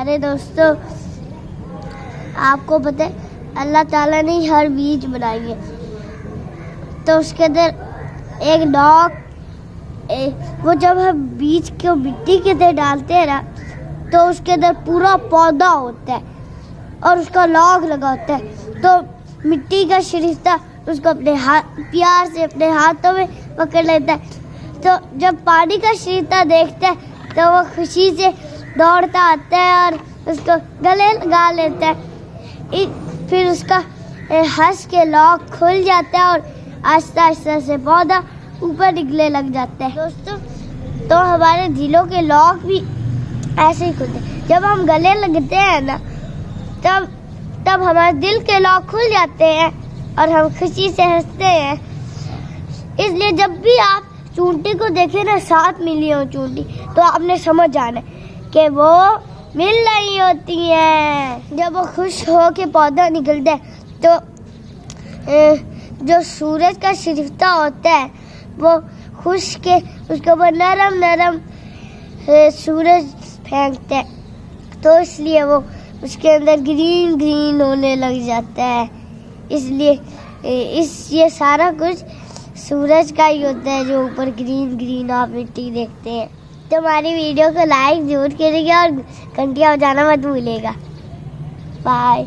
प्यारे दोस्तों, आपको पता है अल्लाह ताला ने हर बीज बनाई है, तो उसके अंदर एक डॉग, वो जब हम बीज को मिट्टी के अंदर डालते हैं ना, तो उसके अंदर पूरा पौधा होता है और उसका लॉग लगा होता है। तो मिट्टी का शरीफा उसको अपने हाथ प्यार से अपने हाथों में पकड़ लेता है। तो जब पानी का शरीफा देखता है तो वो खुशी से दौड़ता आता है और उसको गले लगा लेता है। फिर उसका हंस के लॉग खुल जाता है और आहिस्ता आहिस्ता से पौधा ऊपर निकलने लग जाता है। दोस्तों, तो हमारे दिलों के लॉग भी ऐसे ही खुलते हैं। जब हम गले लगते हैं ना, तब हमारे दिल के लॉग खुल जाते हैं और हम खुशी से हंसते हैं। इसलिए जब भी आप चूंटी को देखें ना, 7 मिलियन चूंटी, तो आपने समझ जाना कि वो मिल रही होती हैं। जब वो खुश हो के पौधा निकलता है, तो जो सूरज का शरीफा होता है वो खुश के उसके ऊपर नरम नरम सूरज फेंकता है, तो इसलिए वो उसके अंदर ग्रीन ग्रीन होने लग जाता है। इसलिए ये सारा कुछ सूरज का ही होता है, जो ऊपर ग्रीन ग्रीन आप मिट्टी देखते हैं। तो हमारी वीडियो को लाइक जरूर करिएगा और घंटियाँ बजाना मत भूलिएगा। बाय।